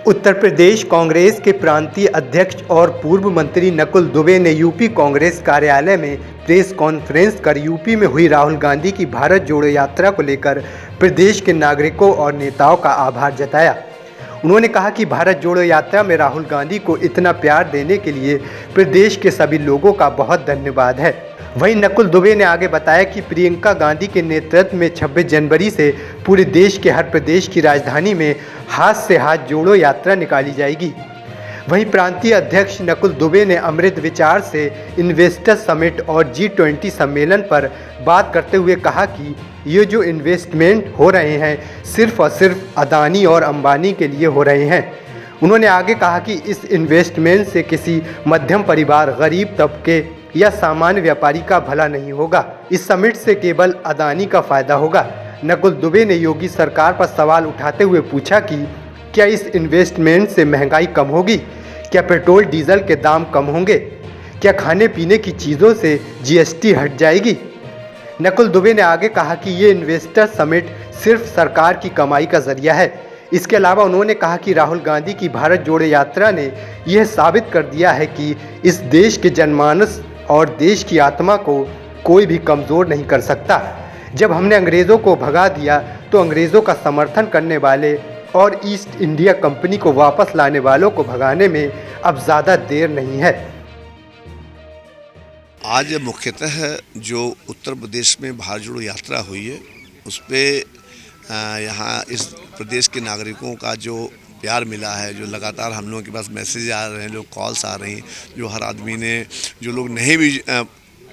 उत्तर प्रदेश कांग्रेस के प्रांतीय अध्यक्ष और पूर्व मंत्री नकुल दुबे ने यूपी कांग्रेस कार्यालय में प्रेस कॉन्फ्रेंस कर यूपी में हुई राहुल गांधी की भारत जोड़ो यात्रा को लेकर प्रदेश के नागरिकों और नेताओं का आभार जताया। उन्होंने कहा कि भारत जोड़ो यात्रा में राहुल गांधी को इतना प्यार देने के लिए प्रदेश के सभी लोगों का बहुत धन्यवाद है। वहीं नकुल दुबे ने आगे बताया कि प्रियंका गांधी के नेतृत्व में 26 जनवरी से पूरे देश के हर प्रदेश की राजधानी में हाथ से हाथ जोड़ो यात्रा निकाली जाएगी। वहीं प्रांतीय अध्यक्ष नकुल दुबे ने अमृत विचार से इन्वेस्टर समिट और G20 सम्मेलन पर बात करते हुए कहा कि ये जो इन्वेस्टमेंट हो रहे हैं सिर्फ और सिर्फ अदानी और अंबानी के लिए हो रहे हैं। उन्होंने आगे कहा कि इस इन्वेस्टमेंट से किसी मध्यम परिवार, गरीब तबके या सामान्य व्यापारी का भला नहीं होगा। इस समिट से केवल अदानी का फायदा होगा। नकुल दुबे ने योगी सरकार पर सवाल उठाते हुए पूछा कि क्या इस इन्वेस्टमेंट से महंगाई कम होगी? क्या पेट्रोल डीजल के दाम कम होंगे? क्या खाने पीने की चीज़ों से GST हट जाएगी? नकुल दुबे ने आगे कहा कि ये इन्वेस्टर समिट सिर्फ सरकार की कमाई का जरिया है। इसके अलावा उन्होंने कहा कि राहुल गांधी की भारत जोड़ो यात्रा ने यह साबित कर दिया है कि इस देश के जनमानस और देश की आत्मा को कोई भी कमज़ोर नहीं कर सकता। जब हमने अंग्रेज़ों को भगा दिया तो अंग्रेज़ों का समर्थन करने वाले और ईस्ट इंडिया कंपनी को वापस लाने वालों को भगाने में अब ज़्यादा देर नहीं है। आज मुख्यतः जो उत्तर प्रदेश में भारत जोड़ो यात्रा हुई है उस पर यहाँ इस प्रदेश के नागरिकों का जो प्यार मिला है, जो लगातार हम लोगों के पास मैसेज आ रहे हैं, जो कॉल्स आ रही हैं, जो हर आदमी ने, जो लोग नहीं भी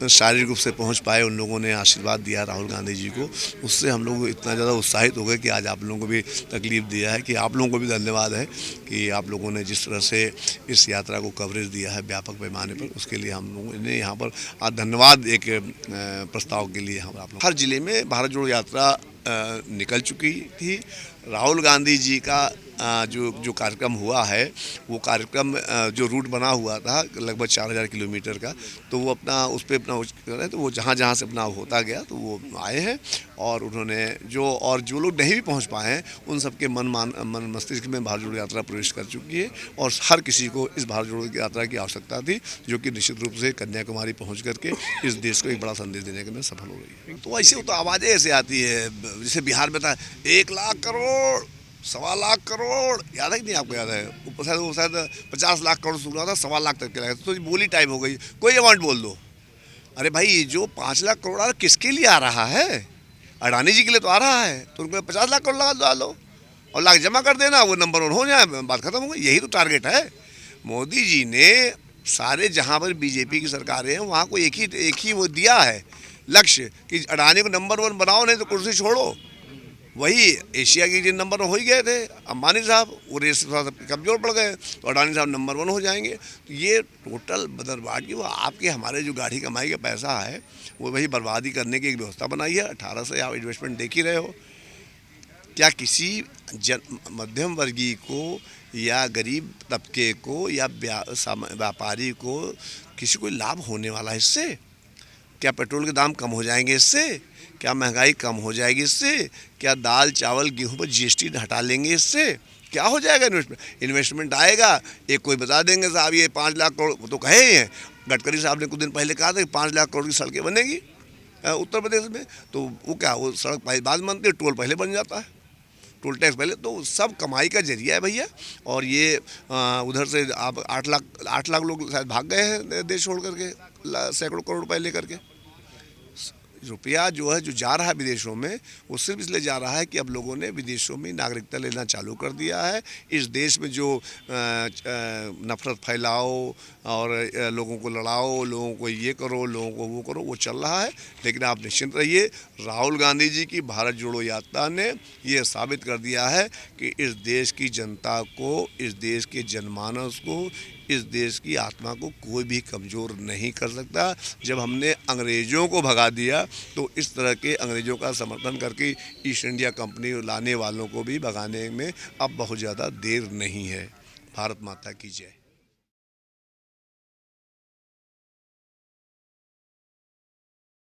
शारीरिक रूप से पहुंच पाए उन लोगों ने आशीर्वाद दिया राहुल गांधी जी को। उससे हम लोग इतना ज़्यादा उत्साहित हो गए कि आज आप लोगों को भी तकलीफ़ दिया है कि आप लोगों को भी धन्यवाद है कि आप लोगों ने जिस तरह से इस यात्रा को कवरेज दिया है व्यापक पैमाने पर, उसके लिए हम लोगों ने यहाँ पर आज धन्यवाद एक प्रस्ताव के लिए हम आप लोग हर ज़िले में भारत जोड़ो यात्रा निकल चुकी थी। राहुल गांधी जी का जो कार्यक्रम हुआ है वो कार्यक्रम जो रूट बना हुआ था लगभग 4000 किलोमीटर का, तो वो अपना उस पर अपना तो वो जहाँ जहाँ से अपना होता गया तो वो आए हैं और उन्होंने जो लोग नहीं भी पहुँच पाए हैं उन सबके मन मस्तिष्क में भारत जोड़ो यात्रा प्रवेश कर चुकी है और हर किसी को इस भारत जोड़ो यात्रा की आवश्यकता थी, जो कि निश्चित रूप से कन्याकुमारी पहुँच करके इस देश को एक बड़ा संदेश देने के में सफल हो रही है। तो ऐसे तो आवाज़ें ऐसे आती है, जैसे बिहार में था 1 लाख करोड़, 1.25 लाख करोड़, याद है कि नहीं आपको? याद है वो शायद 50 लाख करोड़ सुना था, 1.25 लाख तक के लगा तो बोली टाइप हो गई, कोई अमाउंट बोल दो। अरे भाई जो 5 लाख करोड़ आ रहा किसके लिए आ रहा है? अडानी जी के लिए तो आ रहा है, तो उनको 50 लाख करोड़ लगा डालो और लाख जमा कर देना, वो नंबर 1 हो जाए, बात खत्म हो गई। यही तो टारगेट है। मोदी जी ने सारे जहाँ पर बीजेपी की सरकारें हैं वहाँ को एक ही वो दिया है लक्ष्य कि अडानी को नंबर 1 बनाओ, नहीं तो कुर्सी छोड़ो। वही एशिया के जिन नंबर 1 हो ही गए थे अंबानी साहब, वो रेस कमज़ोर पड़ गए तो अडानी साहब नंबर 1 हो जाएंगे। तो ये टोटल बदरबाट की वो आपके हमारे जो गाढ़ी कमाई का पैसा है वो वही बर्बादी करने की एक व्यवस्था बनाई है। 18 से आप इन्वेस्टमेंट देख ही रहे हो। क्या किसी मध्यम वर्गीय को या गरीब तबके को या व्यापारी को किसी को लाभ होने वाला है इससे? क्या पेट्रोल के दाम कम हो जाएंगे इससे? क्या महंगाई कम हो जाएगी इससे? क्या दाल चावल गेहूं पर GST हटा लेंगे इससे? क्या हो जाएगा? इन्वेस्टमेंट आएगा। एक कोई बता देंगे साहब ये 5 लाख करोड़, वो तो कहे ही हैं, गडकरी साहब ने कुछ दिन पहले कहा था कि 5 लाख करोड़ की सड़कें बनेगी उत्तर प्रदेश में। तो वो क्या, वो सड़क बाद में बनती है, टोल पहले बन जाता है, टोल टैक्स पहले। तो सब कमाई का जरिया है भैया। और ये उधर से आप 8 लाख लोग शायद भाग गए हैं देश छोड़ करके, सैकड़ों करोड़ रुपए ले करके। रुपया जो है जो जा रहा है विदेशों में वो सिर्फ इसलिए जा रहा है कि अब लोगों ने विदेशों में नागरिकता लेना चालू कर दिया है। इस देश में जो नफरत फैलाओ और लोगों को लड़ाओ, लोगों को ये करो, लोगों को वो करो, वो चल रहा है। लेकिन आप निश्चिंत रहिए, राहुल गांधी जी की भारत जोड़ो यात्रा ने ये साबित कर दिया है कि इस देश की जनता को, इस देश के जनमानस को, इस देश की आत्मा को कोई भी कमज़ोर नहीं कर सकता। जब हमने अंग्रेज़ों को भगा दिया तो इस तरह के अंग्रेज़ों का समर्थन करके ईस्ट इंडिया कंपनी लाने वालों को भी भगाने में अब बहुत ज़्यादा देर नहीं है। भारत माता की जय।